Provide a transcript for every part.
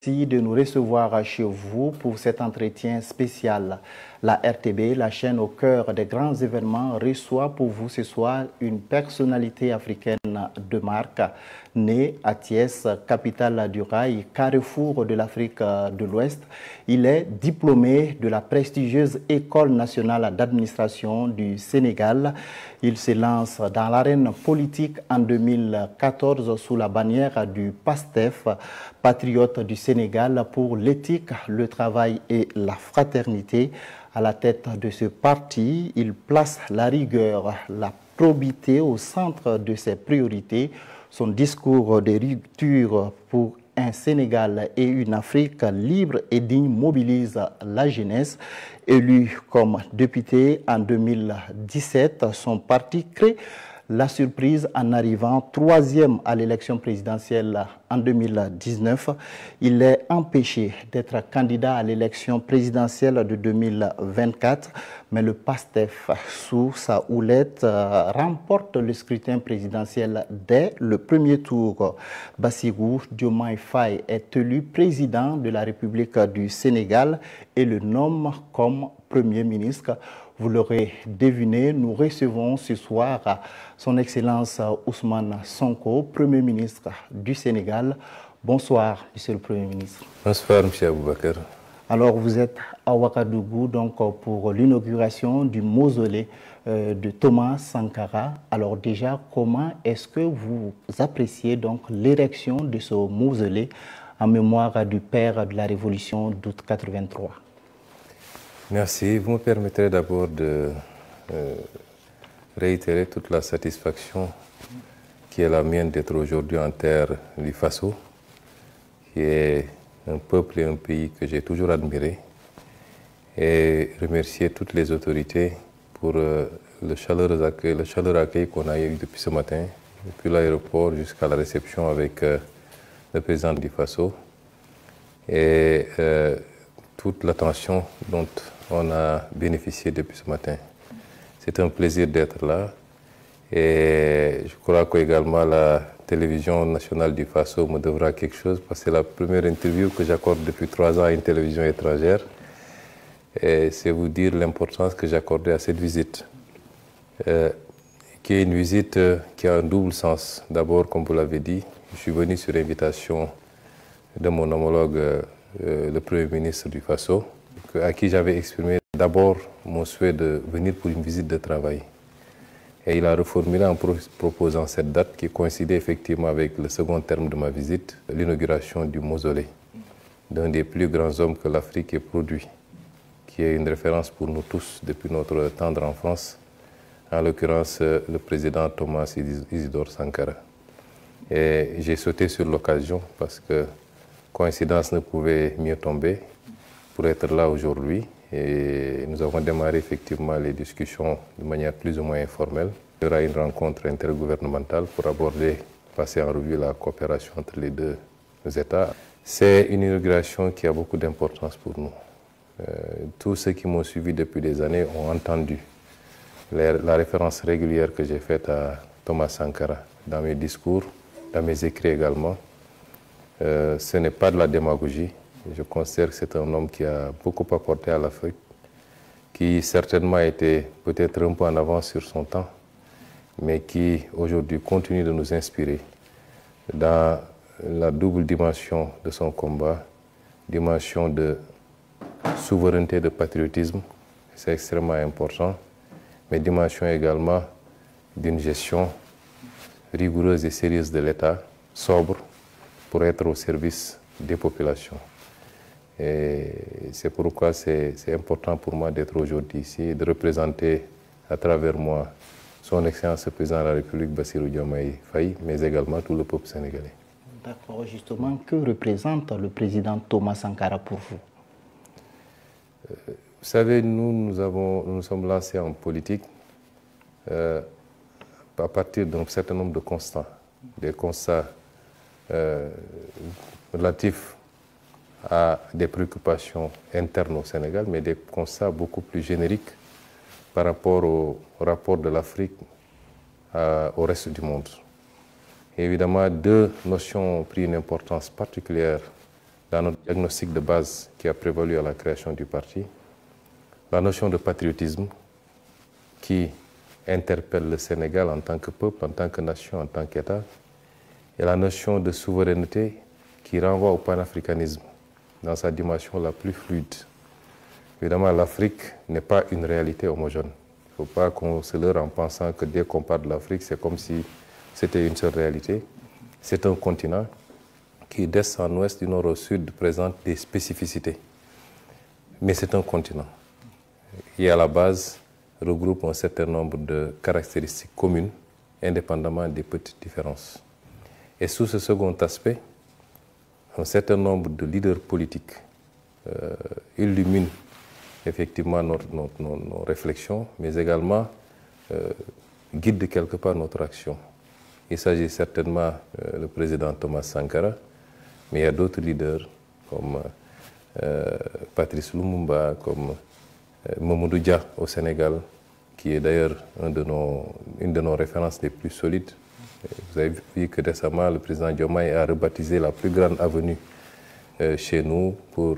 Merci de nous recevoir chez vous pour cet entretien spécial. La RTB, la chaîne au cœur des grands événements, reçoit pour vous ce soir une personnalité africaine de marque, née à Thiès, capitale du rail, carrefour de l'Afrique de l'Ouest. Il est diplômé de la prestigieuse École nationale d'administration du Sénégal. Il se lance dans l'arène politique en 2014 sous la bannière du PASTEF, patriote du Sénégal pour l'éthique, le travail et la fraternité. À la tête de ce parti, il place la rigueur, la probité au centre de ses priorités. Son discours de rupture pour un Sénégal et une Afrique libre et digne mobilise la jeunesse. Élu comme député en 2017, son parti crée la surprise en arrivant troisième à l'élection présidentielle en 2019. Il est empêché d'être candidat à l'élection présidentielle de 2024, mais le PASTEF, sous sa houlette, remporte le scrutin présidentiel dès le premier tour. Bassirou Diomaye Faye est élu président de la République du Sénégal et le nomme comme Premier ministre. Vous l'aurez deviné, nous recevons ce soir son Excellence Ousmane Sonko, Premier ministre du Sénégal. Bonsoir, Monsieur le Premier ministre. Bonsoir, M. Aboubakar. Alors, vous êtes à Ouagadougou donc, pour l'inauguration du mausolée de Thomas Sankara. Alors déjà, comment est-ce que vous appréciez donc l'érection de ce mausolée en mémoire du père de la Révolution d'août 83? Merci. Vous me permettrez d'abord de réitérer toute la satisfaction qui est la mienne d'être aujourd'hui en terre du Faso, qui est un peuple et un pays que j'ai toujours admiré, et remercier toutes les autorités pour le chaleureux accueil qu'on a eu depuis ce matin, depuis l'aéroport jusqu'à la réception avec le président du Faso, et toute l'attention dont on a bénéficié depuis ce matin. C'est un plaisir d'être là, et je crois qu'également la télévision nationale du Faso me devra quelque chose, parce que c'est la première interview que j'accorde depuis 3 ans à une télévision étrangère, et c'est vous dire l'importance que j'accordais à cette visite, qui est une visite qui a un double sens. D'abord, comme vous l'avez dit, je suis venu sur invitation de mon homologue, le Premier ministre du Faso, à qui j'avais exprimé d'abord mon souhait de venir pour une visite de travail. Et il a reformulé en proposant cette date qui coïncidait effectivement avec le second terme de ma visite, l'inauguration du mausolée d'un des plus grands hommes que l'Afrique ait produit, qui est une référence pour nous tous depuis notre tendre enfance, en l'occurrence le président Thomas Isidore Sankara. Et j'ai sauté sur l'occasion parce que coïncidence ne pouvait mieux tomber pour être là aujourd'hui. Et nous avons démarré effectivement les discussions de manière plus ou moins informelle. Il y aura une rencontre intergouvernementale pour aborder, passer en revue la coopération entre les deux États. C'est une inauguration qui a beaucoup d'importance pour nous. Tous ceux qui m'ont suivi depuis des années ont entendu la référence régulière que j'ai faite à Thomas Sankara dans mes discours, dans mes écrits également. Ce n'est pas de la démagogie. Je considère que c'est un homme qui a beaucoup apporté à l'Afrique, qui certainement était peut-être un peu en avance sur son temps, mais qui aujourd'hui continue de nous inspirer dans la double dimension de son combat, dimension de souveraineté, de patriotisme, c'est extrêmement important, mais dimension également d'une gestion rigoureuse et sérieuse de l'État, sobre, pour être au service des populations. Et c'est pourquoi c'est important pour moi d'être aujourd'hui ici et de représenter à travers moi son Excellence le Président de la République, Bassirou Diomaye Faye, mais également tout le peuple sénégalais. D'accord, justement, que représente le président Thomas Sankara pour vous? Vous savez, nous sommes lancés en politique à partir d'un certain nombre de constats, des constats relatifs à des préoccupations internes au Sénégal, mais des constats beaucoup plus génériques par rapport au rapport de l'Afrique au reste du monde. Et évidemment, deux notions ont pris une importance particulière dans notre diagnostic de base qui a prévalu à la création du parti, la notion de patriotisme qui interpelle le Sénégal en tant que peuple, en tant que nation, en tant qu'État, et la notion de souveraineté qui renvoie au panafricanisme dans sa dimension la plus fluide. Évidemment, l'Afrique n'est pas une réalité homogène. Il ne faut pas qu'on se leurre en pensant que dès qu'on parle de l'Afrique, c'est comme si c'était une seule réalité. C'est un continent qui, d'est en ouest, du nord au sud, présente des spécificités. Mais c'est un continent qui, à la base, regroupe un certain nombre de caractéristiques communes, indépendamment des petites différences. Et sous ce second aspect, un certain nombre de leaders politiques illuminent effectivement nos réflexions, mais également guident quelque part notre action. Il s'agit certainement du président Thomas Sankara, mais il y a d'autres leaders comme Patrice Lumumba, comme Mamadou Dia au Sénégal, qui est d'ailleurs une de nos références les plus solides. Vous avez vu que récemment, le président Diomaye a rebaptisé la plus grande avenue chez nous pour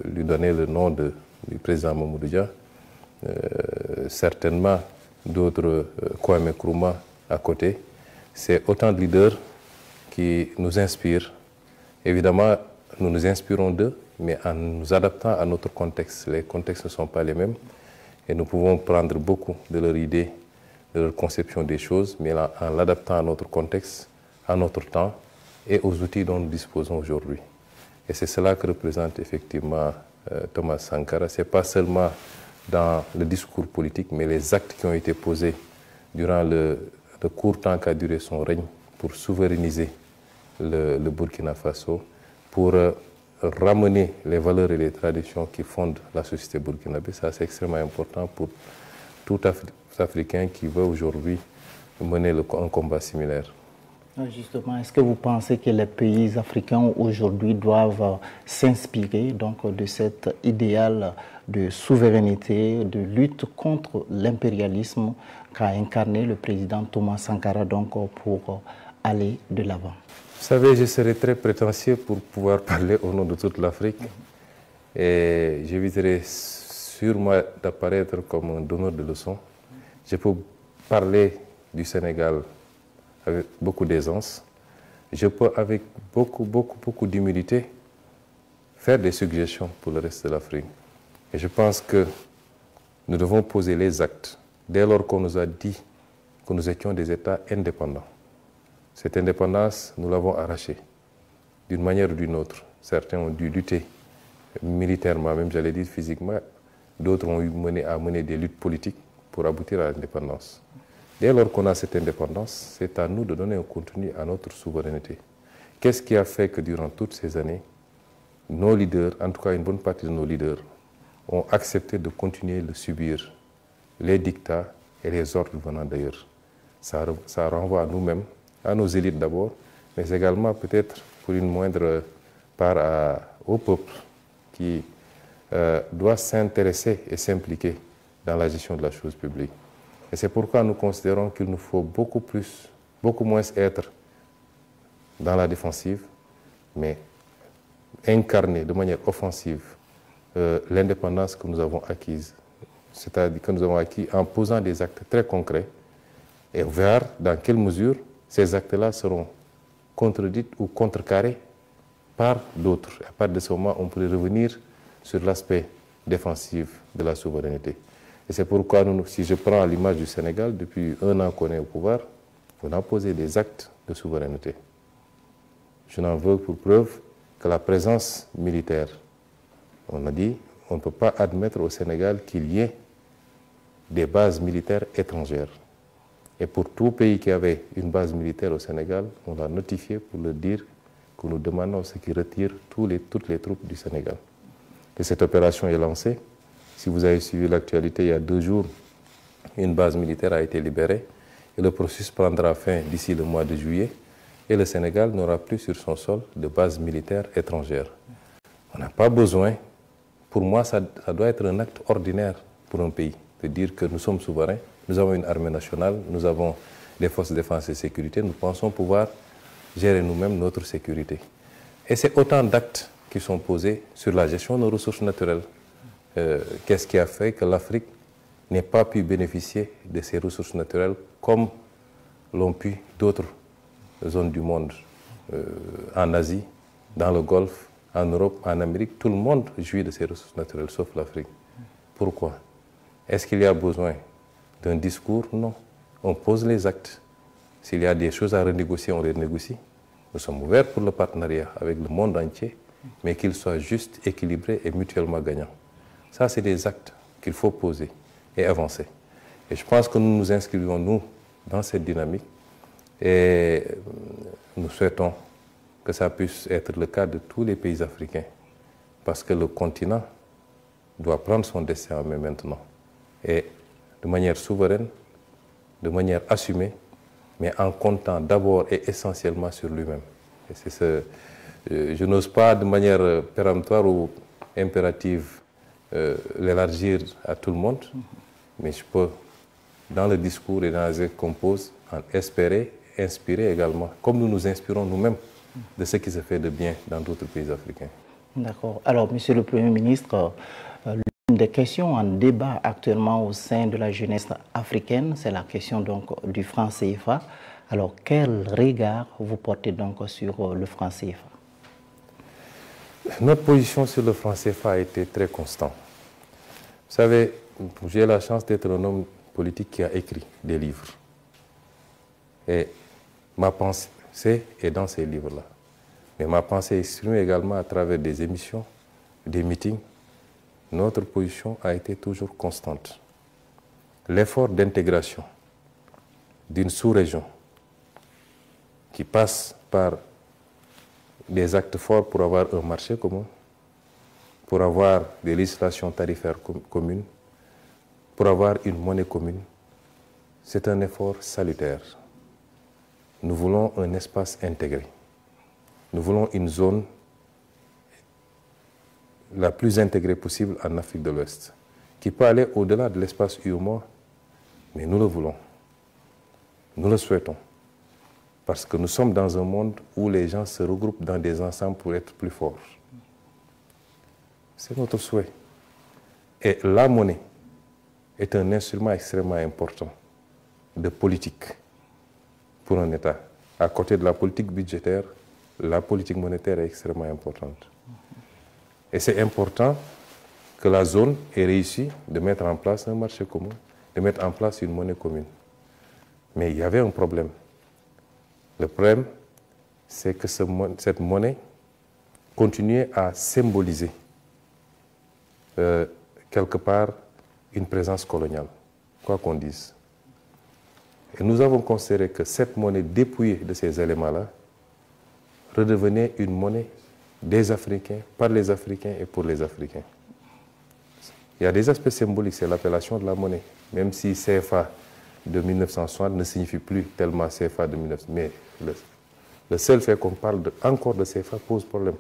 lui donner le nom du président Mamadou Dia. Certainement d'autres, Kwame Nkrumah à côté. C'est autant de leaders qui nous inspirent. Évidemment, nous nous inspirons d'eux, mais en nous adaptant à notre contexte. Les contextes ne sont pas les mêmes et nous pouvons prendre beaucoup de leurs idées, de leur conception des choses, mais en l'adaptant à notre contexte, à notre temps et aux outils dont nous disposons aujourd'hui. Et c'est cela que représente effectivement Thomas Sankara. Ce n'est pas seulement dans le discours politique, mais les actes qui ont été posés durant le court temps qu'a duré son règne pour souverainiser le Burkina Faso, pour ramener les valeurs et les traditions qui fondent la société burkinabé. Ça, c'est extrêmement important pour tout Africain qui veut aujourd'hui mener un combat similaire. Justement, est-ce que vous pensez que les pays africains aujourd'hui doivent s'inspirer donc de cet idéal de souveraineté, de lutte contre l'impérialisme qu'a incarné le président Thomas Sankara donc pour aller de l'avant? Vous savez, je serais très prétentieux pour pouvoir parler au nom de toute l'Afrique et j'éviterai sûrement d'apparaître comme un donneur de leçons. Je peux parler du Sénégal avec beaucoup d'aisance. Je peux, avec beaucoup d'humilité, faire des suggestions pour le reste de l'Afrique. Et je pense que nous devons poser les actes dès lors qu'on nous a dit que nous étions des États indépendants. Cette indépendance, nous l'avons arrachée d'une manière ou d'une autre. Certains ont dû lutter militairement, même j'allais dire physiquement. D'autres ont eu à mener des luttes politiques pour aboutir à l'indépendance. Dès lors qu'on a cette indépendance, c'est à nous de donner un contenu à notre souveraineté. Qu'est-ce qui a fait que durant toutes ces années, nos leaders, en tout cas une bonne partie de nos leaders, ont accepté de continuer de subir les dictats et les ordres venant d'ailleurs? Ça renvoie à nous-mêmes, à nos élites d'abord, mais également peut-être pour une moindre part au peuple qui doit s'intéresser et s'impliquer dans la gestion de la chose publique. Et c'est pourquoi nous considérons qu'il nous faut beaucoup moins être dans la défensive, mais incarner de manière offensive l'indépendance que nous avons acquise. C'est-à-dire que nous avons acquis en posant des actes très concrets et voir dans quelle mesure ces actes-là seront contredits ou contrecarrés par d'autres. À partir de ce moment, on pourrait revenir sur l'aspect défensif de la souveraineté. Et c'est pourquoi, si je prends l'image du Sénégal, depuis 1 an qu'on est au pouvoir, on a posé des actes de souveraineté. Je n'en veux pour preuve que la présence militaire. On a dit on ne peut pas admettre au Sénégal qu'il y ait des bases militaires étrangères. Et pour tout pays qui avait une base militaire au Sénégal, on l'a notifié pour leur dire que nous demandons à ceux qui retirent toutes les troupes du Sénégal. Et cette opération est lancée. Si vous avez suivi l'actualité, il y a 2 jours, une base militaire a été libérée et le processus prendra fin d'ici le mois de juillet et le Sénégal n'aura plus sur son sol de base militaire étrangère. On n'a pas besoin, pour moi ça doit être un acte ordinaire pour un pays, de dire que nous sommes souverains, nous avons une armée nationale, nous avons des forces de défense et de sécurité, nous pensons pouvoir gérer nous-mêmes notre sécurité. Et c'est autant d'actes qui sont posés sur la gestion de nos ressources naturelles. Qu'est-ce qui a fait que l'Afrique n'ait pas pu bénéficier de ces ressources naturelles comme l'ont pu d'autres zones du monde, en Asie, dans le Golfe, en Europe, en Amérique, tout le monde jouit de ces ressources naturelles, sauf l'Afrique. Pourquoi? Est-ce qu'il y a besoin d'un discours? Non. On pose les actes. S'il y a des choses à renégocier, on les négocie. Nous sommes ouverts pour le partenariat avec le monde entier, mais qu'il soit juste, équilibré et mutuellement gagnant. Ça, c'est des actes qu'il faut poser et avancer. Et je pense que nous nous inscrivons, nous, dans cette dynamique, et nous souhaitons que ça puisse être le cas de tous les pays africains, parce que le continent doit prendre son destin en main maintenant, et de manière souveraine, de manière assumée, mais en comptant d'abord et essentiellement sur lui-même. Et c'est je n'ose pas de manière péremptoire ou impérative l'élargir à tout le monde, mais je peux, dans le discours et dans les actes qu'on pose, en espérer, inspirer également, comme nous nous inspirons nous-mêmes de ce qui se fait de bien dans d'autres pays africains. D'accord. Alors, Monsieur le Premier ministre, l'une des questions en débat actuellement au sein de la jeunesse africaine, c'est la question donc du franc CFA. Alors, quel regard vous portez donc sur le franc CFA? Notre position sur le franc CFA a été très constante. Vous savez, j'ai la chance d'être un homme politique qui a écrit des livres. Et ma pensée est dans ces livres-là. Mais ma pensée est exprimée également à travers des émissions, des meetings. Notre position a été toujours constante. L'effort d'intégration d'une sous-région qui passe par des actes forts pour avoir un marché commun, pour avoir des législations tarifaires communes, pour avoir une monnaie commune, c'est un effort salutaire. Nous voulons un espace intégré. Nous voulons une zone la plus intégrée possible en Afrique de l'Ouest, qui peut aller au-delà de l'espace UEMOA, mais nous le voulons. Nous le souhaitons. Parce que nous sommes dans un monde où les gens se regroupent dans des ensembles pour être plus forts. C'est notre souhait. Et la monnaie est un instrument extrêmement important de politique pour un État. À côté de la politique budgétaire, la politique monétaire est extrêmement importante. Et c'est important que la zone ait réussi de mettre en place un marché commun, de mettre en place une monnaie commune. Mais il y avait un problème. Le problème, c'est que cette monnaie continuait à symboliser quelque part une présence coloniale, quoi qu'on dise. Et nous avons considéré que cette monnaie dépouillée de ces éléments-là redevenait une monnaie des Africains, par les Africains et pour les Africains. Il y a des aspects symboliques, c'est l'appellation de la monnaie, même si CFA de 1960 ne signifie plus tellement CFA de 1900, mais le seul fait qu'on parle encore de CFA pose problème.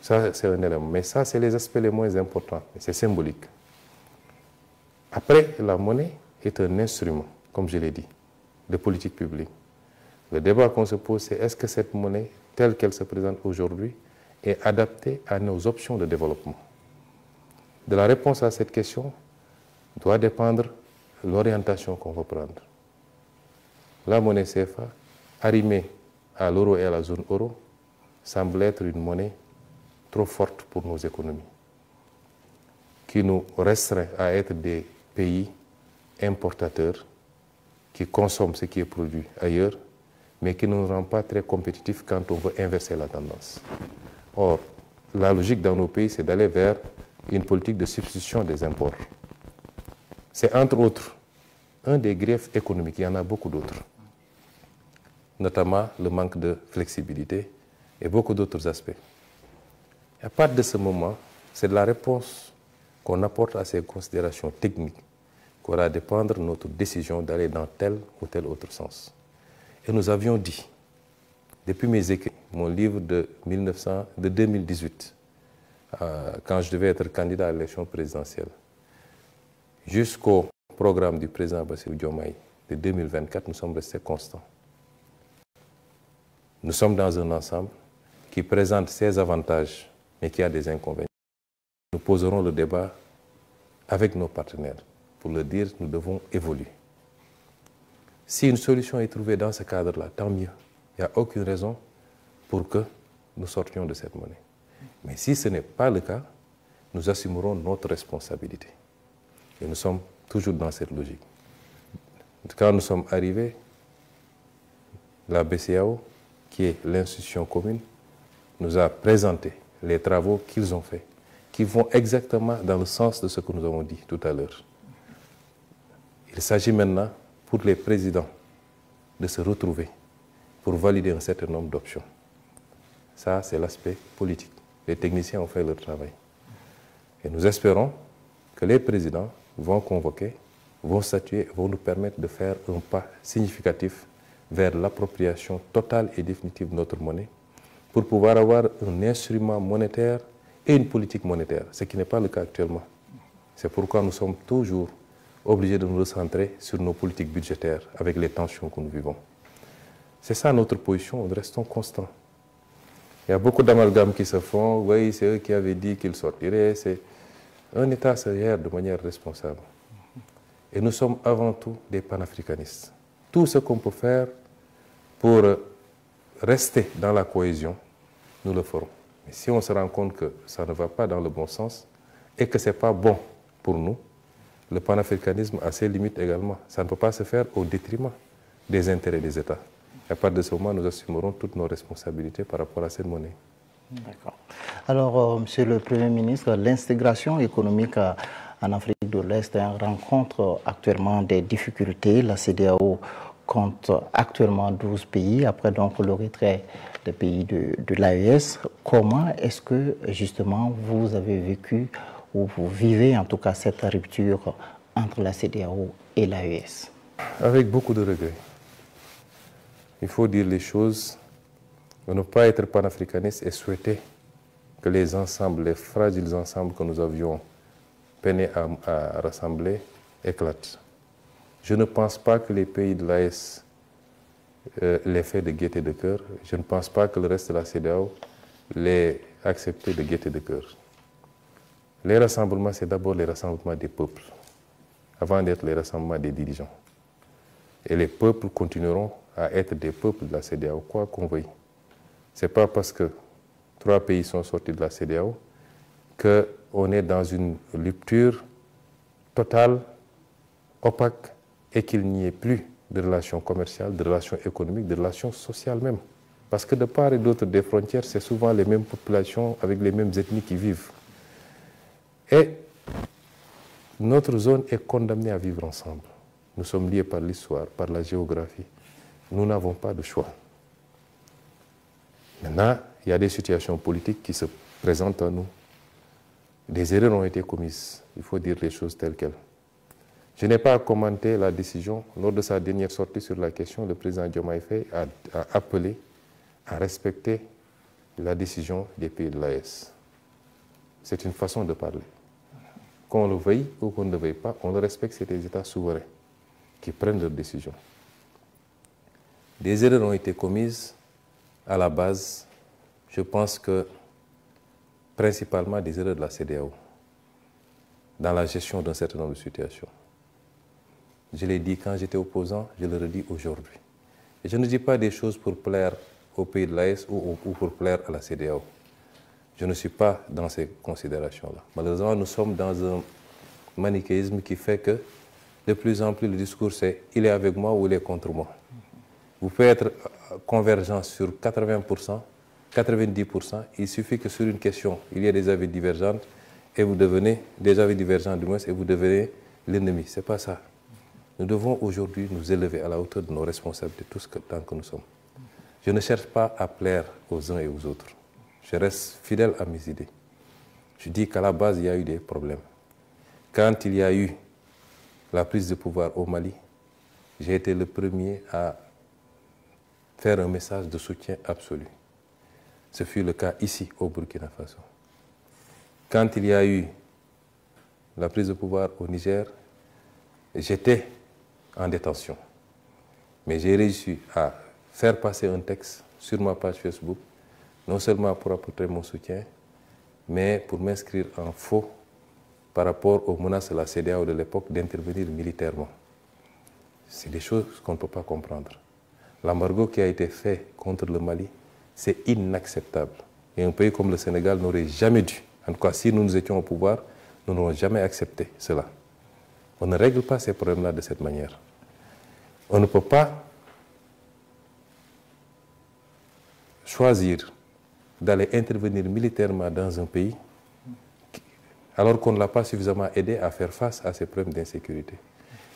Ça, c'est un élément. Mais ça, c'est les aspects les moins importants. C'est symbolique. Après, la monnaie est un instrument, comme je l'ai dit, de politique publique. Le débat qu'on se pose, c'est est-ce que cette monnaie, telle qu'elle se présente aujourd'hui, est adaptée à nos options de développement? De la réponse à cette question doit dépendre l'orientation qu'on va prendre. La monnaie CFA, arrimée à l'euro et à la zone euro, semble être une monnaie trop forte pour nos économies, qui nous restreint à être des pays importateurs qui consomment ce qui est produit ailleurs, mais qui ne nous rend pas très compétitifs quand on veut inverser la tendance. Or, la logique dans nos pays, c'est d'aller vers une politique de substitution des imports. C'est entre autres un des griefs économiques, il y en a beaucoup d'autres, notamment le manque de flexibilité et beaucoup d'autres aspects. À partir de ce moment, c'est de la réponse qu'on apporte à ces considérations techniques qu'aura dépendre notre décision d'aller dans tel ou tel autre sens. Et nous avions dit, depuis mes écrits, mon livre de 2018, quand je devais être candidat à l'élection présidentielle, jusqu'au programme du président Bassirou Diomaye de 2024, nous sommes restés constants. Nous sommes dans un ensemble qui présente ses avantages, mais qui a des inconvénients. Nous poserons le débat avec nos partenaires pour leur dire que nous devons évoluer. Si une solution est trouvée dans ce cadre-là, tant mieux. Il n'y a aucune raison pour que nous sortions de cette monnaie. Mais si ce n'est pas le cas, nous assumerons notre responsabilité. Et nous sommes toujours dans cette logique. Quand nous sommes arrivés, la BCEAO, qui est l'institution commune, nous a présenté les travaux qu'ils ont faits, qui vont exactement dans le sens de ce que nous avons dit tout à l'heure. Il s'agit maintenant pour les présidents de se retrouver pour valider un certain nombre d'options. Ça, c'est l'aspect politique. Les techniciens ont fait leur travail. Et nous espérons que les présidents vont convoquer, vont statuer, vont nous permettre de faire un pas significatif vers l'appropriation totale et définitive de notre monnaie pour pouvoir avoir un instrument monétaire et une politique monétaire, ce qui n'est pas le cas actuellement. C'est pourquoi nous sommes toujours obligés de nous recentrer sur nos politiques budgétaires avec les tensions que nous vivons. C'est ça notre position, nous restons constants. Il y a beaucoup d'amalgames qui se font, oui, c'est eux qui avaient dit qu'ils sortiraient. Un État se gère de manière responsable. Et nous sommes avant tout des panafricanistes. Tout ce qu'on peut faire pour rester dans la cohésion, nous le ferons. Mais si on se rend compte que ça ne va pas dans le bon sens et que ce n'est pas bon pour nous, le panafricanisme a ses limites également. Ça ne peut pas se faire au détriment des intérêts des États. À partir de ce moment, nous assumerons toutes nos responsabilités par rapport à cette monnaie. D'accord. Alors, Monsieur le Premier ministre, l'intégration économique en Afrique de l'Est rencontre actuellement des difficultés. La CEDEAO compte actuellement 12 pays, après donc le retrait des pays de l'AES. Comment est-ce que, justement, vous avez vécu, ou vous vivez en tout cas cette rupture entre la CEDEAO et l'AES? Avec beaucoup de regrets. Il faut dire les choses, ne pas être panafricaniste et souhaiter que les ensembles, les fragiles ensembles que nous avions peiné à rassembler éclatent. Je ne pense pas que les pays de l'AES l'aient fait de gaieté de cœur. Je ne pense pas que le reste de la CEDEAO l'ait accepté de gaieté de cœur. Les rassemblements, c'est d'abord les rassemblements des peuples, avant d'être les rassemblements des dirigeants. Et les peuples continueront à être des peuples de la CEDEAO, quoi qu'on veuille. Ce n'est pas parce que 3 pays sont sortis de la CEDEAO qu'on est dans une rupture totale, opaque, et qu'il n'y ait plus de relations commerciales, de relations économiques, de relations sociales même. Parce que de part et d'autre des frontières, c'est souvent les mêmes populations avec les mêmes ethnies qui vivent. Et notre zone est condamnée à vivre ensemble. Nous sommes liés par l'histoire, par la géographie. Nous n'avons pas de choix. Maintenant, il y a des situations politiques qui se présentent à nous. Des erreurs ont été commises. Il faut dire les choses telles quelles. Je n'ai pas commenté la décision. Lors de sa dernière sortie sur la question, le président Diomaye Faye a appelé à respecter la décision des pays de l'AES. C'est une façon de parler. Qu'on le veuille ou qu'on ne le veuille pas, on le respecte, c'est des États souverains qui prennent leurs décisions. Des erreurs ont été commises à la base, je pense que principalement des erreurs de la CEDEAO dans la gestion d'un certain nombre de situations. Je l'ai dit quand j'étais opposant, je le redis aujourd'hui. Et je ne dis pas des choses pour plaire au pays de l'AES ou pour plaire à la CEDEAO. Je ne suis pas dans ces considérations-là. Malheureusement, nous sommes dans un manichéisme qui fait que de plus en plus le discours c'est « il est avec moi ou il est contre moi ». Vous pouvez être convergent sur 80%, 90%, il suffit que sur une question, il y ait des avis divergents et vous devenez, des avis divergents du moins, et vous devenez l'ennemi. Ce n'est pas ça. Nous devons aujourd'hui nous élever à la hauteur de nos responsabilités, tous tant que nous sommes. Je ne cherche pas à plaire aux uns et aux autres. Je reste fidèle à mes idées. Je dis qu'à la base, il y a eu des problèmes. Quand il y a eu la prise de pouvoir au Mali, j'ai été le premier à faire un message de soutien absolu. Ce fut le cas ici, au Burkina Faso. Quand il y a eu la prise de pouvoir au Niger, j'étais en détention. Mais j'ai réussi à faire passer un texte sur ma page Facebook non seulement pour apporter mon soutien, mais pour m'inscrire en faux par rapport aux menaces de la CEDEAO de l'époque d'intervenir militairement. C'est des choses qu'on ne peut pas comprendre. L'embargo qui a été fait contre le Mali, c'est inacceptable. Et un pays comme le Sénégal n'aurait jamais dû, en tout cas si nous étions au pouvoir, nous n'aurions jamais accepté cela. On ne règle pas ces problèmes-là de cette manière. On ne peut pas choisir d'aller intervenir militairement dans un pays alors qu'on ne l'a pas suffisamment aidé à faire face à ces problèmes d'insécurité.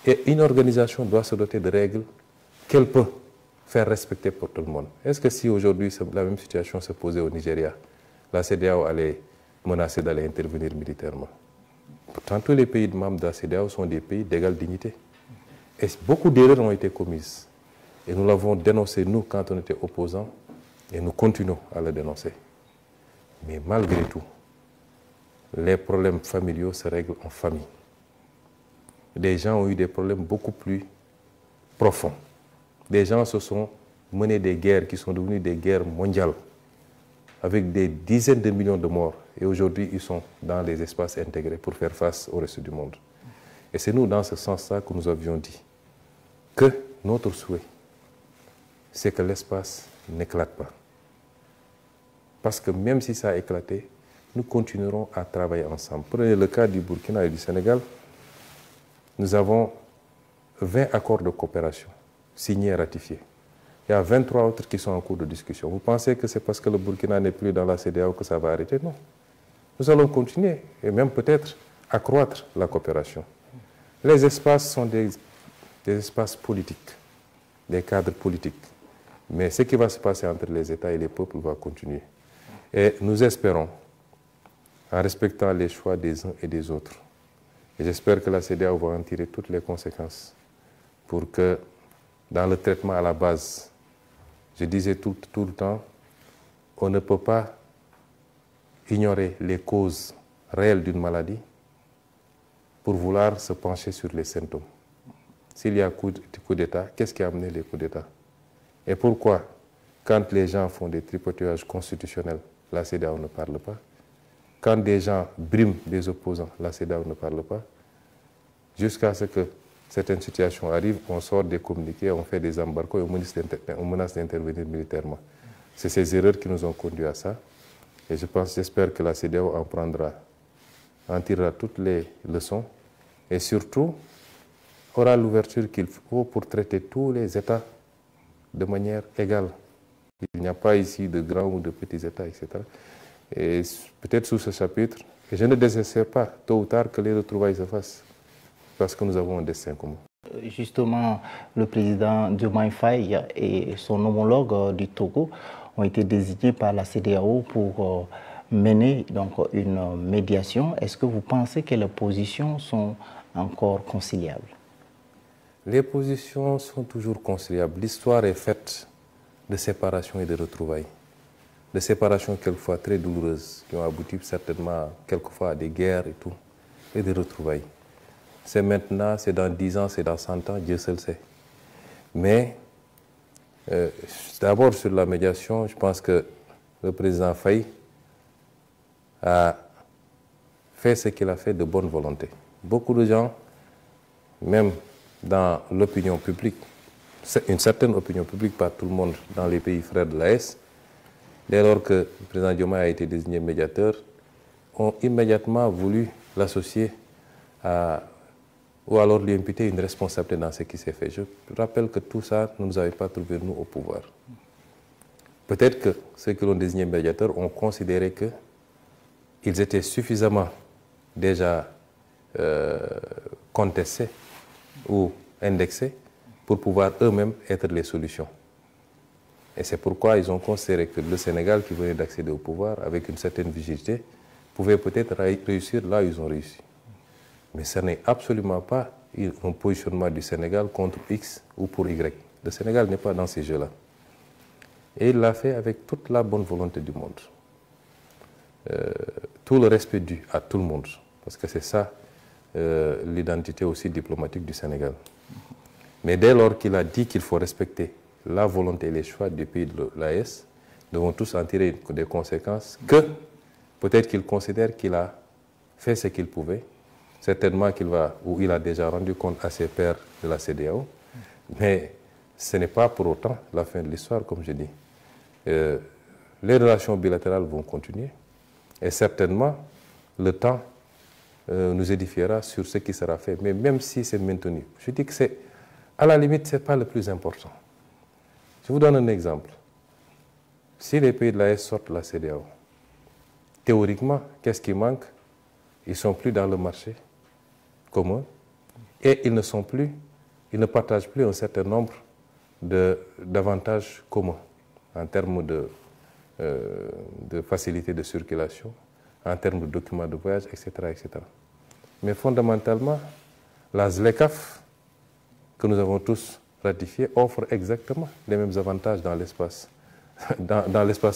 Et une organisation doit se doter de règles qu'elle peut faire respecter pour tout le monde. Est-ce que si aujourd'hui la même situation se posait au Nigeria, la CEDEAO allait menacer d'aller intervenir militairement? Pourtant, tous les pays membres de la CEDEAO sont des pays d'égale dignité. Et beaucoup d'erreurs ont été commises. Et nous l'avons dénoncé, nous, quand on était opposants, et nous continuons à le dénoncer. Mais malgré tout, les problèmes familiaux se règlent en famille. Des gens ont eu des problèmes beaucoup plus profonds. Des gens se sont menés des guerres qui sont devenues des guerres mondiales, avec des dizaines de millions de morts. Et aujourd'hui, ils sont dans les espaces intégrés pour faire face au reste du monde. Et c'est nous, dans ce sens-là, que nous avions dit que notre souhait, c'est que l'espace n'éclate pas. Parce que même si ça a éclaté, nous continuerons à travailler ensemble. Prenez le cas du Burkina et du Sénégal. Nous avons 20 accords de coopération signés et ratifiés. Il y a 23 autres qui sont en cours de discussion. Vous pensez que c'est parce que le Burkina n'est plus dans la CEDEAO que ça va arrêter? Non. Nous allons continuer et même peut-être accroître la coopération. Les espaces sont des espaces politiques, des cadres politiques. Mais ce qui va se passer entre les États et les peuples va continuer. Et nous espérons, en respectant les choix des uns et des autres, et j'espère que la CEDEAO va en tirer toutes les conséquences pour que, dans le traitement à la base, je disais tout le temps, on ne peut pas ignorer les causes réelles d'une maladie pour vouloir se pencher sur les symptômes. S'il y a coup d'État, qu'est-ce qui a amené les coups d'État? Et pourquoi, quand les gens font des tripotages constitutionnels, la CEDEAO ne parle pas? Quand des gens briment des opposants, la CEDEAO ne parle pas? Jusqu'à ce que certaines situations arrivent, on sort des communiqués, on fait des embargos et on menace d'intervenir militairement. C'est ces erreurs qui nous ont conduit à ça. Et j'espère que la CEDEAO en tirera toutes les leçons et surtout aura l'ouverture qu'il faut pour traiter tous les États de manière égale. Il n'y a pas ici de grands ou de petits États, etc. Et peut-être sous ce chapitre, et je ne désespère pas, tôt ou tard, que les retrouvailles se fassent, parce que nous avons un destin commun. Justement, le président Diomaye Faye et son homologue du Togo ont été désignés par la CEDEAO pour mener donc une médiation. Est-ce que vous pensez que les positions sont encore conciliables? Les positions sont toujours conciliables. L'histoire est faite de séparation et de retrouvailles. De séparation quelquefois très douloureuses, qui ont abouti certainement quelquefois à des guerres et tout, et de retrouvailles. C'est maintenant, c'est dans 10 ans, c'est dans 100 ans, Dieu seul sait. Mais d'abord sur la médiation, je pense que le président Faye a fait ce qu'il a fait de bonne volonté. Beaucoup de gens, même dans l'opinion publique, une certaine opinion publique, pas tout le monde dans les pays frères de l'AES, dès lors que le président Diomaye a été désigné médiateur, ont immédiatement voulu l'associer ou alors lui imputer une responsabilité dans ce qui s'est fait. Je rappelle que tout ça ne nous avait pas trouvé, nous, au pouvoir. Peut-être que ceux qui l'ont désigné médiateur ont considéré qu'ils étaient suffisamment déjà contestés ou indexés pour pouvoir eux-mêmes être les solutions. Et c'est pourquoi ils ont considéré que le Sénégal, qui venait d'accéder au pouvoir avec une certaine vigilité, pouvait peut-être réussir là où ils ont réussi. Mais ce n'est absolument pas un positionnement du Sénégal contre X ou pour Y. Le Sénégal n'est pas dans ces jeux-là. Et il l'a fait avec toute la bonne volonté du monde. Tout le respect dû à tout le monde. Parce que c'est ça l'identité aussi diplomatique du Sénégal. Mais dès lors qu'il a dit qu'il faut respecter la volonté et les choix du pays de l'AES, devons tous en tirer des conséquences que peut-être qu'il considère qu'il a fait ce qu'il pouvait, certainement il a déjà rendu compte à ses pairs de la CEDEAO, mais ce n'est pas pour autant la fin de l'histoire, comme je dis. Les relations bilatérales vont continuer et certainement le temps nous édifiera sur ce qui sera fait. Mais même si c'est maintenu, je dis que à la limite, ce n'est pas le plus important. Je vous donne un exemple. Si les pays de l'AES sortent de la CEDEAO, théoriquement, qu'est-ce qui manque? Ils ne sont plus dans le marché commun et ils ne partagent plus un certain nombre d'avantages communs en termes de facilité de circulation, en termes de documents de voyage, etc., etc. Mais fondamentalement, la ZLECAf, que nous avons tous ratifiée, offre exactement les mêmes avantages dans l'espace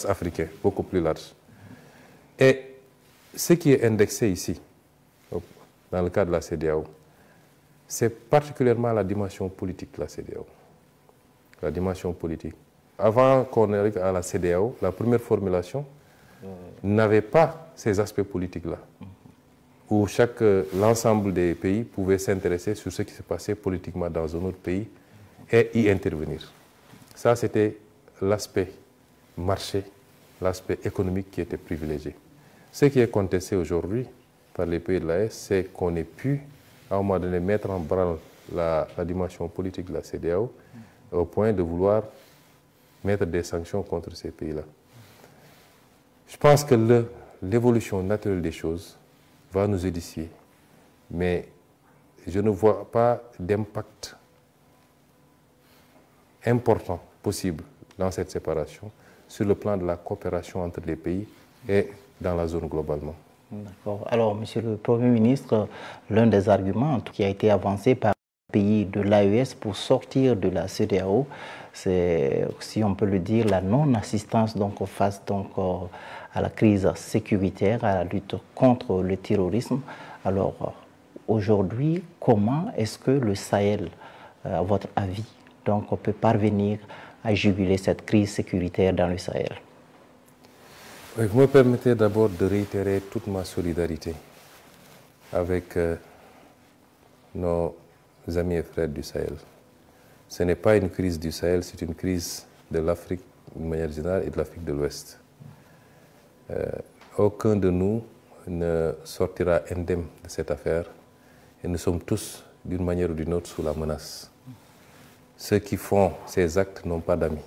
africain, beaucoup plus large. Et ce qui est indexé ici, dans le cadre de la CEDEAO, c'est particulièrement la dimension politique de la CEDEAO. La dimension politique. Avant qu'on arrive à la CEDEAO, la première formulation n'avait pas ces aspects politiques-là, où l'ensemble des pays pouvait s'intéresser sur ce qui se passait politiquement dans un autre pays et y intervenir. Ça, c'était l'aspect marché, l'aspect économique qui était privilégié. Ce qui est contesté aujourd'hui par les pays de l'AES, c'est qu'on ait pu, à un moment donné, mettre en branle la dimension politique de la CEDEAO au point de vouloir mettre des sanctions contre ces pays-là. Je pense que l'évolution naturelle des choses va nous édifier, mais je ne vois pas d'impact important possible dans cette séparation sur le plan de la coopération entre les pays et dans la zone globalement. D'accord. Alors, Monsieur le Premier ministre, l'un des arguments qui a été avancé par les pays de l'AES pour sortir de la CEDEAO, c'est, si on peut le dire, la non-assistance face à la crise sécuritaire, à la lutte contre le terrorisme. Alors, aujourd'hui, comment est-ce que le Sahel, à votre avis, peut parvenir à juguler cette crise sécuritaire dans le Sahel? Vous me permettez d'abord de réitérer toute ma solidarité avec nos amis et frères du Sahel. Ce n'est pas une crise du Sahel, c'est une crise de l'Afrique d'une manière générale et de l'Afrique de l'Ouest. Aucun de nous ne sortira indemne de cette affaire et nous sommes tous, d'une manière ou d'une autre, sous la menace. Ceux qui font ces actes n'ont pas d'amis.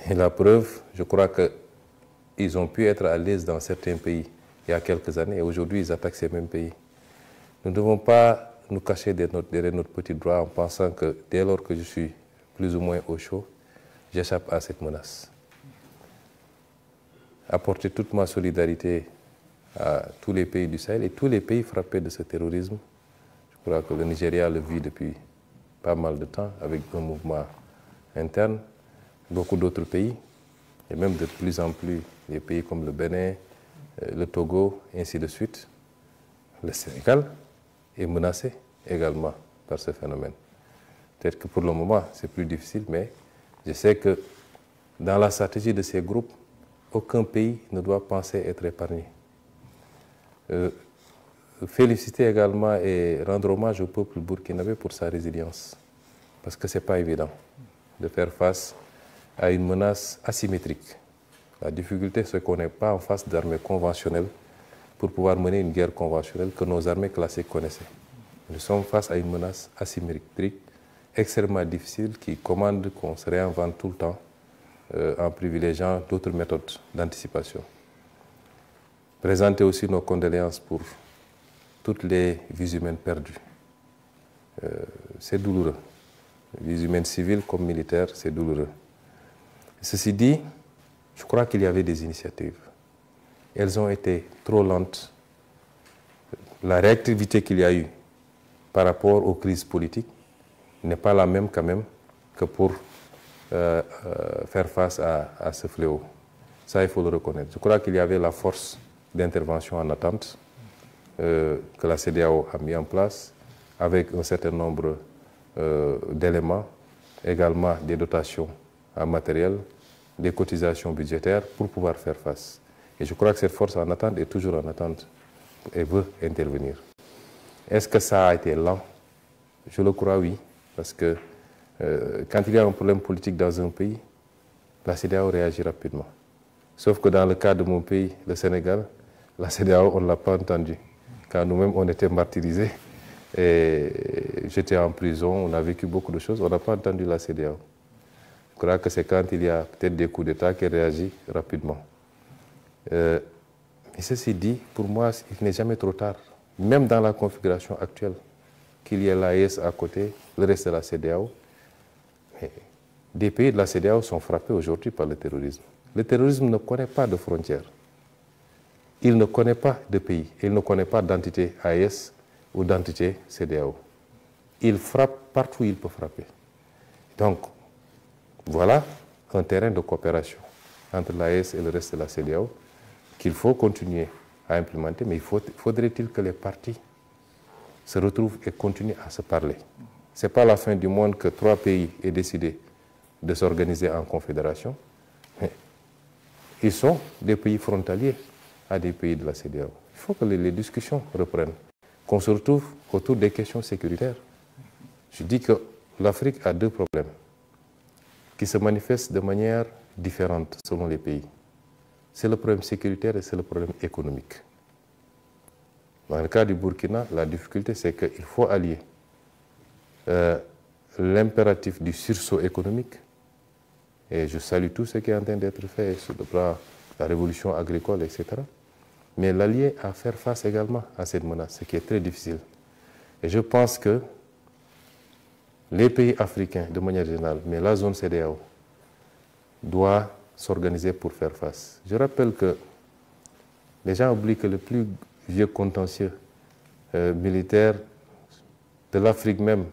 Et la preuve, je crois qu'ils ont pu être à l'aise dans certains pays il y a quelques années et aujourd'hui ils attaquent ces mêmes pays. Nous ne devons pas nous cacher derrière notre petit droit en pensant que dès lors que je suis plus ou moins au chaud, j'échappe à cette menace. Apporter toute ma solidarité à tous les pays du Sahel et tous les pays frappés de ce terrorisme. Je crois que le Nigeria le vit depuis pas mal de temps avec un mouvement interne. Beaucoup d'autres pays, et même de plus en plus des pays comme le Bénin, le Togo, ainsi de suite. Le Sénégal est menacé également par ce phénomène. Peut-être que pour le moment, c'est plus difficile, mais je sais que dans la stratégie de ces groupes, aucun pays ne doit penser être épargné. Féliciter également et rendre hommage au peuple burkinabé pour sa résilience, parce que ce n'est pas évident de faire face à une menace asymétrique. La difficulté, c'est qu'on n'est pas en face d'armées conventionnelles pour pouvoir mener une guerre conventionnelle que nos armées classiques connaissaient. Nous sommes face à une menace asymétrique extrêmement difficile qui commande qu'on se réinvente tout le temps en privilégiant d'autres méthodes d'anticipation. Présenter aussi nos condoléances pour toutes les vies humaines perdues. C'est douloureux. Les vies humaines civiles comme militaires, c'est douloureux. Ceci dit, je crois qu'il y avait des initiatives. Elles ont été trop lentes. La réactivité qu'il y a eu par rapport aux crises politiques n'est pas la même quand même que pour faire face à ce fléau. Ça, il faut le reconnaître. Je crois qu'il y avait la force d'intervention en attente que la CEDEAO a mis en place avec un certain nombre d'éléments, également des dotations en matériel des cotisations budgétaires pour pouvoir faire face. Et je crois que cette force en attente est toujours en attente et veut intervenir. Est-ce que ça a été lent? Je le crois, oui. Parce que quand il y a un problème politique dans un pays, la CEDEAO réagit rapidement. Sauf que dans le cas de mon pays, le Sénégal, la CEDEAO, on ne l'a pas entendu. Quand nous-mêmes, on était martyrisés, et j'étais en prison, on a vécu beaucoup de choses, on n'a pas entendu la CEDEAO. Je crois que c'est quand il y a peut-être des coups d'État qu'elle réagit rapidement. Mais ceci dit, pour moi, il n'est jamais trop tard, même dans la configuration actuelle, qu'il y ait l'AES à côté, le reste de la CEDEAO. Mais des pays de la CEDEAO sont frappés aujourd'hui par le terrorisme. Le terrorisme ne connaît pas de frontières. Il ne connaît pas de pays. Il ne connaît pas d'entité AES ou d'entité CEDEAO. Il frappe partout où il peut frapper. Donc, voilà un terrain de coopération entre l'AES et le reste de la CEDEAO qu'il faut continuer à implémenter, mais faudrait-il que les partis se retrouvent et continuent à se parler. Ce n'est pas la fin du monde que 3 pays aient décidé de s'organiser en confédération, mais ils sont des pays frontaliers à des pays de la CEDEAO. Il faut que les discussions reprennent, qu'on se retrouve autour des questions sécuritaires. Je dis que l'Afrique a 2 problèmes qui se manifestent de manière différente selon les pays. C'est le problème sécuritaire et c'est le problème économique. Dans le cas du Burkina, la difficulté, c'est qu'il faut allier l'impératif du sursaut économique, et je salue tout ce qui est en train d'être fait sur le plan de la révolution agricole, etc., mais l'allier à faire face également à cette menace, ce qui est très difficile. Et je pense que les pays africains, de manière générale, mais la zone CEDEAO, doit s'organiser pour faire face. Je rappelle que les gens oublient que le plus vieux contentieux militaire de l'Afrique même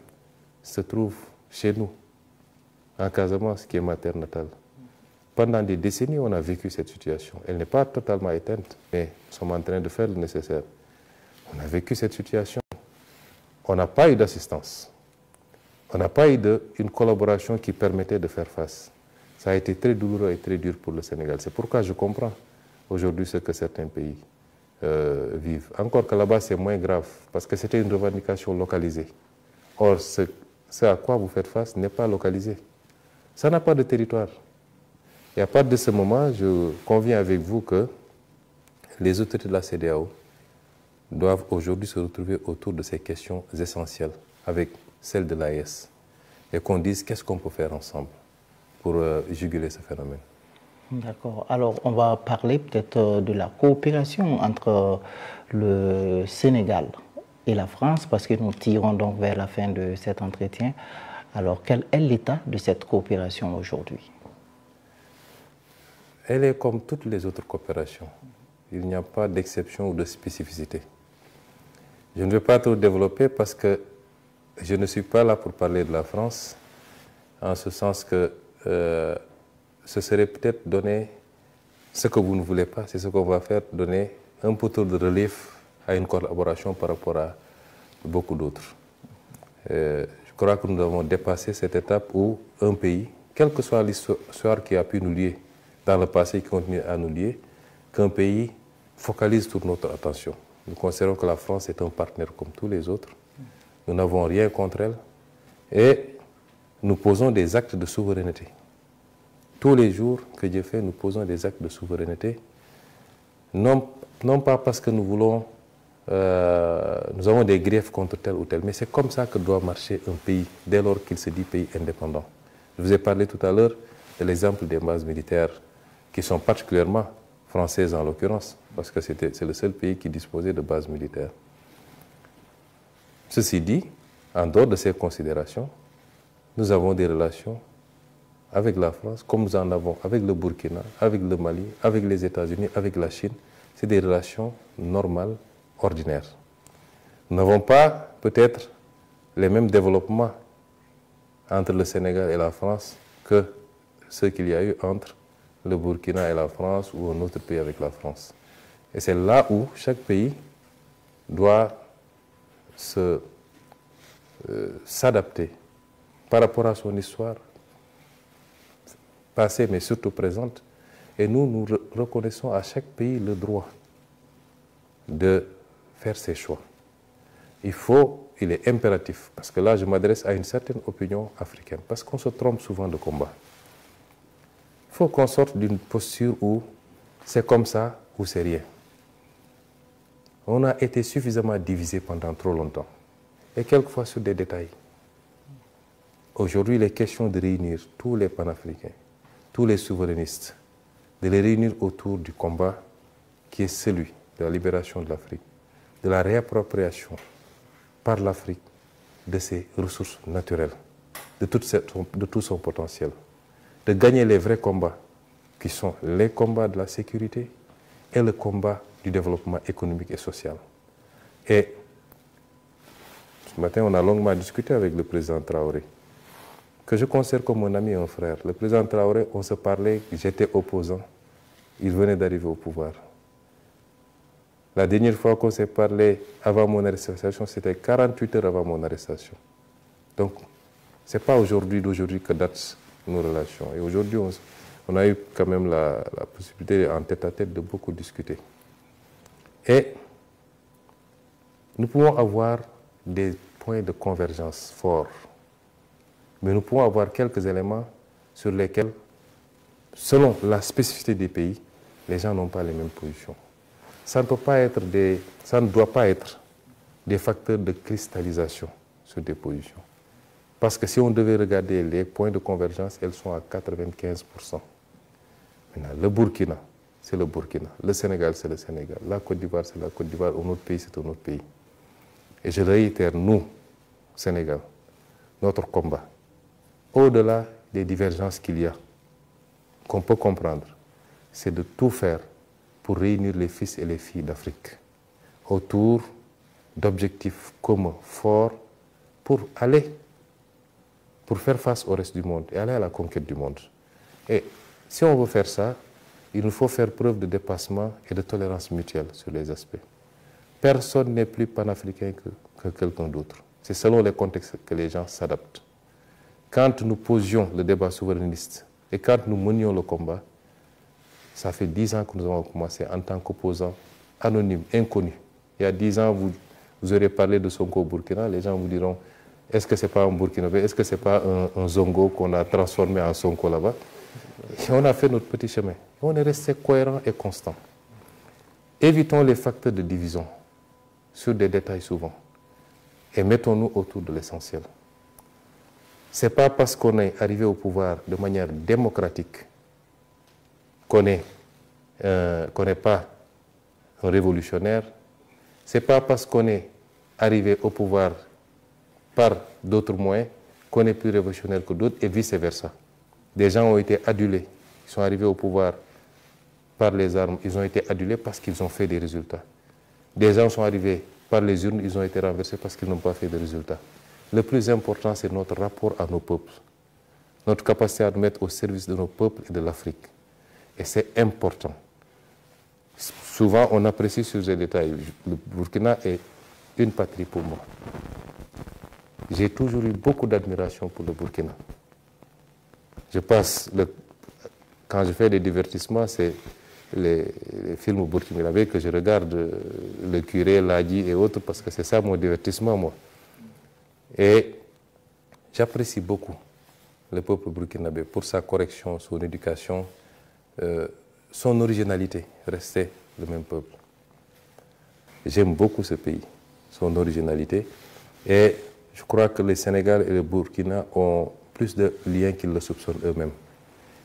se trouve chez nous, en Casamance, qui est ma terre natale. Pendant des décennies, on a vécu cette situation. Elle n'est pas totalement éteinte, mais nous sommes en train de faire le nécessaire. On a vécu cette situation. On n'a pas eu d'assistance. On n'a pas eu une collaboration qui permettait de faire face. Ça a été très douloureux et très dur pour le Sénégal. C'est pourquoi je comprends aujourd'hui ce que certains pays vivent. Encore que là-bas, c'est moins grave, parce que c'était une revendication localisée. Or, ce à quoi vous faites face n'est pas localisé. Ça n'a pas de territoire. Et à partir de ce moment, je conviens avec vous que les autorités de la CEDEAO doivent aujourd'hui se retrouver autour de ces questions essentielles, avec celle de l'AES, et qu'on dise qu'est-ce qu'on peut faire ensemble pour juguler ce phénomène. D'accord. Alors, on va parler peut-être de la coopération entre le Sénégal et la France, parce que nous tirons donc vers la fin de cet entretien. Alors, quel est l'état de cette coopération aujourd'hui? Elle est comme toutes les autres coopérations. Il n'y a pas d'exception ou de spécificité. Je ne vais pas trop développer parce que je ne suis pas là pour parler de la France, en ce sens que ce serait peut-être donner ce que vous ne voulez pas, c'est ce qu'on va faire, donner un peu trop de relief à une collaboration par rapport à beaucoup d'autres. Je crois que nous avons dépassé cette étape où un pays, quelle que soit l'histoire qui a pu nous lier dans le passé, qui continue à nous lier, qu'un pays focalise toute notre attention. Nous considérons que la France est un partenaire comme tous les autres. Nous n'avons rien contre elle et nous posons des actes de souveraineté. Tous les jours que Dieu fait, nous posons des actes de souveraineté, non pas parce que nous voulons, nous avons des griefs contre tel ou tel, mais c'est comme ça que doit marcher un pays dès lors qu'il se dit pays indépendant. Je vous ai parlé tout à l'heure de l'exemple des bases militaires qui sont particulièrement françaises en l'occurrence, parce que c'est le seul pays qui disposait de bases militaires. Ceci dit, en dehors de ces considérations, nous avons des relations avec la France, comme nous en avons avec le Burkina, avec le Mali, avec les États-Unis, avec la Chine. C'est des relations normales, ordinaires. Nous n'avons pas peut-être les mêmes développements entre le Sénégal et la France que ceux qu'il y a eu entre le Burkina et la France ou un autre pays avec la France. Et c'est là où chaque pays doit s'adapter par rapport à son histoire. passée mais surtout présente. Et nous reconnaissons à chaque pays le droit de faire ses choix. Il est impératif, parce que là je m'adresse à une certaine opinion africaine, parce qu'on se trompe souvent de combat. Il faut qu'on sorte d'une posture où c'est comme ça ou c'est rien. On a été suffisamment divisé pendant trop longtemps, et quelquefois sur des détails. Aujourd'hui, il est question de réunir tous les panafricains, tous les souverainistes, de les réunir autour du combat qui est celui de la libération de l'Afrique, de la réappropriation par l'Afrique de ses ressources naturelles, de tout son potentiel, de gagner les vrais combats, qui sont les combats de la sécurité et le combat du développement économique et social. Et ce matin, on a longuement discuté avec le président Traoré, que je considère comme un ami et un frère. Le président Traoré, on se parlait, j'étais opposant, il venait d'arriver au pouvoir. La dernière fois qu'on s'est parlé avant mon arrestation, c'était 48 heures avant mon arrestation. Donc, ce n'est pas d'aujourd'hui que datent nos relations. Et aujourd'hui, on a eu quand même la possibilité en tête-à-tête de beaucoup discuter. Et nous pouvons avoir des points de convergence forts, mais nous pouvons avoir quelques éléments sur lesquels, selon la spécificité des pays, les gens n'ont pas les mêmes positions. Ça ne doit pas être des facteurs de cristallisation sur des positions. Parce que si on devait regarder les points de convergence, elles sont à 95%. Maintenant, le Burkina, c'est le Burkina. Le Sénégal, c'est le Sénégal. La Côte d'Ivoire, c'est la Côte d'Ivoire. Un autre pays, c'est un autre pays. Et je réitère, nous, Sénégal, notre combat, au-delà des divergences qu'il y a, qu'on peut comprendre, c'est de tout faire pour réunir les fils et les filles d'Afrique autour d'objectifs communs, forts, pour faire face au reste du monde et aller à la conquête du monde. Et si on veut faire ça, il nous faut faire preuve de dépassement et de tolérance mutuelle sur les aspects. Personne n'est plus panafricain que quelqu'un d'autre. C'est selon les contextes que les gens s'adaptent. Quand nous posions le débat souverainiste et quand nous menions le combat, ça fait 10 ans que nous avons commencé en tant qu'opposants anonymes, inconnus. Il y a 10 ans, vous aurez parlé de Sonko au Burkina, les gens vous diront, est-ce que ce n'est pas un Burkinabé, est-ce que ce n'est pas un Zongo qu'on a transformé en Sonko là-bas? Et on a fait notre petit chemin. On est resté cohérent et constant. Évitons les facteurs de division sur des détails souvent et mettons-nous autour de l'essentiel. Ce n'est pas parce qu'on est arrivé au pouvoir de manière démocratique qu'on n'est pas un révolutionnaire. Ce n'est pas parce qu'on est arrivé au pouvoir par d'autres moyens qu'on est plus révolutionnaire que d'autres et vice-versa. Des gens ont été adulés, ils sont arrivés au pouvoir par les armes, ils ont été adulés parce qu'ils ont fait des résultats. Des gens sont arrivés par les urnes, ils ont été renversés parce qu'ils n'ont pas fait de résultats. Le plus important, c'est notre rapport à nos peuples, notre capacité à nous mettre au service de nos peuples et de l'Afrique. Et c'est important. Souvent, on apprécie sur ces détails. Le Burkina est une patrie pour moi. J'ai toujours eu beaucoup d'admiration pour le Burkina. Quand je fais des divertissements, c'est les films burkinabés que je regarde, le curé, l'Adi et autres, parce que c'est ça mon divertissement, moi. Et j'apprécie beaucoup le peuple burkinabé pour sa correction, son éducation, son originalité, rester le même peuple. J'aime beaucoup ce pays, son originalité, et je crois que le Sénégal et le Burkina ont plus de liens qu'ils le soupçonnent eux-mêmes.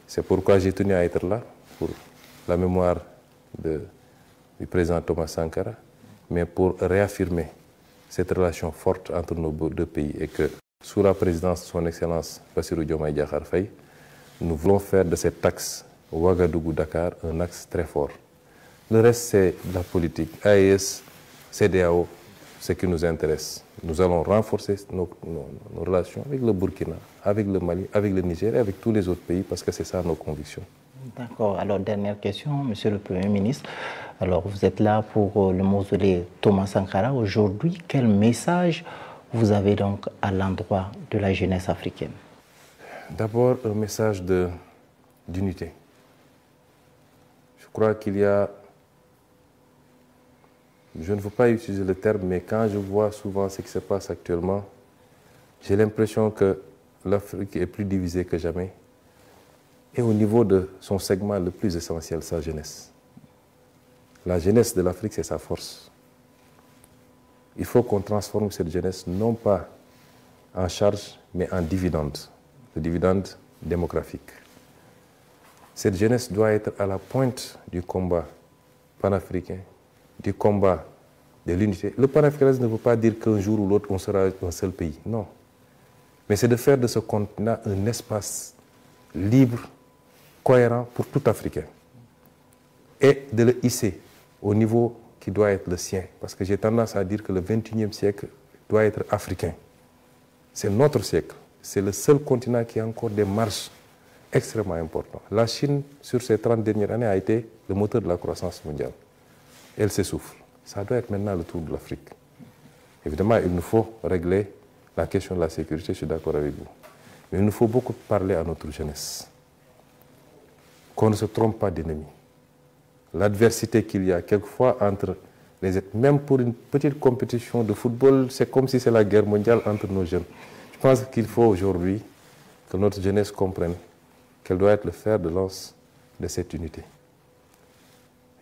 C'est pourquoi j'ai tenu à être là, pour la mémoire du président Thomas Sankara, mais pour réaffirmer cette relation forte entre nos deux pays et que, sous la présidence de son Excellence Bassirou Diomaye Diakhar Faye, nous voulons faire de cet axe Ouagadougou-Dakar un axe très fort. Le reste, c'est de la politique. AES, CEDEAO, ce qui nous intéresse. Nous allons renforcer nos relations avec le Burkina, avec le Mali, avec le Niger et avec tous les autres pays parce que c'est ça nos convictions. D'accord. Alors, dernière question, Monsieur le Premier ministre. Alors, vous êtes là pour le mausolée Thomas Sankara. Aujourd'hui, quel message vous avez donc à l'endroit de la jeunesse africaine? D'abord, un message de d'unité. Je crois qu'il y a, je ne veux pas utiliser le terme, mais quand je vois souvent ce qui se passe actuellement, j'ai l'impression que l'Afrique est plus divisée que jamais. Et au niveau de son segment le plus essentiel, sa jeunesse. La jeunesse de l'Afrique, c'est sa force. Il faut qu'on transforme cette jeunesse non pas en charge, mais en dividende. Le dividende démographique. Cette jeunesse doit être à la pointe du combat panafricain, du combat de l'unité. Le panafricanisme ne veut pas dire qu'un jour ou l'autre, on sera un seul pays. Non. Mais c'est de faire de ce continent un espace libre, cohérent pour tout Africain. Et de le hisser au niveau qui doit être le sien. Parce que j'ai tendance à dire que le XXIe siècle doit être africain. C'est notre siècle. C'est le seul continent qui a encore des marges extrêmement importantes. La Chine, sur ces 30 dernières années, a été le moteur de la croissance mondiale. Elle s'essouffle. Ça doit être maintenant le tour de l'Afrique. Évidemment, il nous faut régler la question de la sécurité, je suis d'accord avec vous. Mais il nous faut beaucoup parler à notre jeunesse. Qu'on ne se trompe pas d'ennemis. L'adversité qu'il y a quelquefois entre les êtres, même pour une petite compétition de football, c'est comme si c'est la guerre mondiale entre nos jeunes. Je pense qu'il faut aujourd'hui que notre jeunesse comprenne qu'elle doit être le fer de lance de cette unité.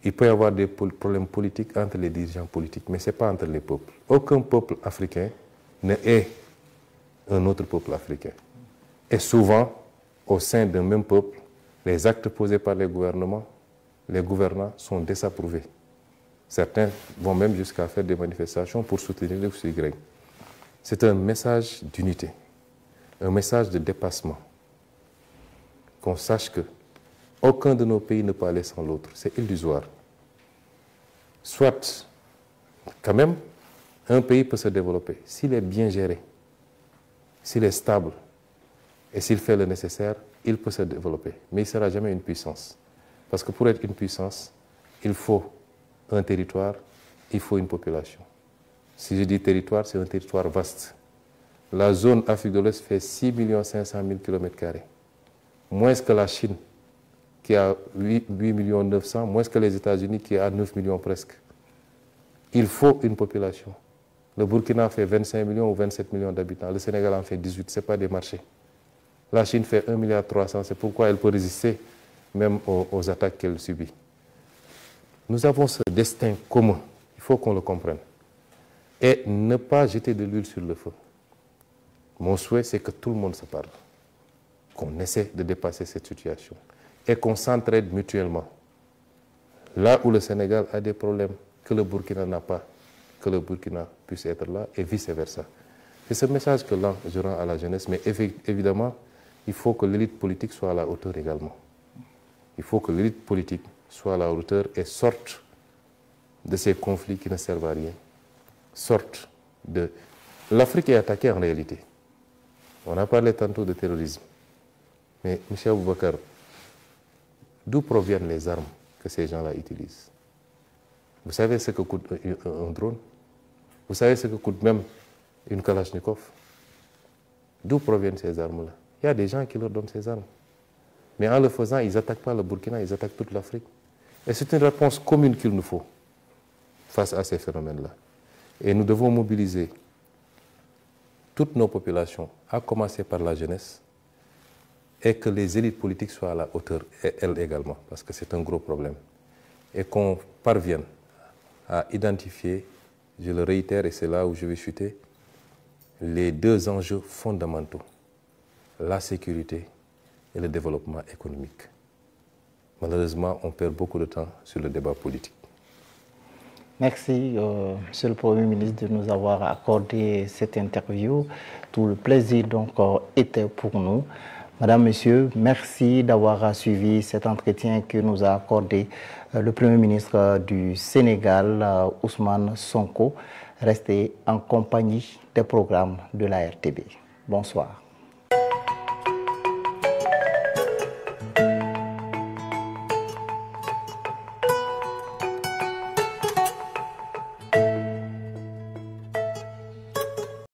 Il peut y avoir des problèmes politiques entre les dirigeants politiques, mais ce n'est pas entre les peuples. Aucun peuple africain ne est un autre peuple africain. Et souvent, au sein d'un même peuple, les actes posés par les gouvernants sont désapprouvés. Certains vont même jusqu'à faire des manifestations pour soutenir le Y. C'est un message d'unité, un message de dépassement. Qu'on sache que aucun de nos pays ne peut aller sans l'autre. C'est illusoire. Soit, quand même, un pays peut se développer s'il est bien géré, s'il est stable et s'il fait le nécessaire, il peut se développer. Mais il ne sera jamais une puissance. Parce que pour être une puissance, il faut un territoire, il faut une population. Si je dis territoire, c'est un territoire vaste. La zone Afrique de l'Ouest fait 6 500 000 km². Moins que la Chine, qui a 8 900 000, moins que les États-Unis, qui a 9 millions presque. Il faut une population. Le Burkina fait 25 millions ou 27 millions d'habitants. Le Sénégal en fait 18, ce n'est pas des marchés. La Chine fait 1,3 milliard, c'est pourquoi elle peut résister même aux attaques qu'elle subit. Nous avons ce destin commun, il faut qu'on le comprenne. Et ne pas jeter de l'huile sur le feu. Mon souhait, c'est que tout le monde se parle, qu'on essaie de dépasser cette situation et qu'on s'entraide mutuellement. Là où le Sénégal a des problèmes que le Burkina n'a pas, que le Burkina puisse être là et vice-versa. C'est ce message que là, je rends à la jeunesse, mais évidemment, il faut que l'élite politique soit à la hauteur également. Il faut que l'élite politique soit à la hauteur et sorte de ces conflits qui ne servent à rien. Sorte de... L'Afrique est attaquée en réalité. On a parlé tantôt de terrorisme. Mais, M. Aboubakar, d'où proviennent les armes que ces gens-là utilisent? Vous savez ce que coûte un drone? Vous savez ce que coûte même une Kalachnikov? D'où proviennent ces armes-là? Il y a des gens qui leur donnent ces armes. Mais en le faisant, ils n'attaquent pas le Burkina, ils attaquent toute l'Afrique. Et c'est une réponse commune qu'il nous faut face à ces phénomènes-là. Et nous devons mobiliser toutes nos populations, à commencer par la jeunesse, et que les élites politiques soient à la hauteur, et elles également, parce que c'est un gros problème. Et qu'on parvienne à identifier, je le réitère et c'est là où je vais chuter, les deux enjeux fondamentaux, la sécurité et le développement économique. Malheureusement, on perd beaucoup de temps sur le débat politique. Merci, Monsieur le Premier ministre, de nous avoir accordé cette interview. Tout le plaisir donc était pour nous. Madame, Monsieur, merci d'avoir suivi cet entretien que nous a accordé le Premier ministre du Sénégal, Ousmane Sonko. Restez en compagnie des programmes de la RTB. Bonsoir.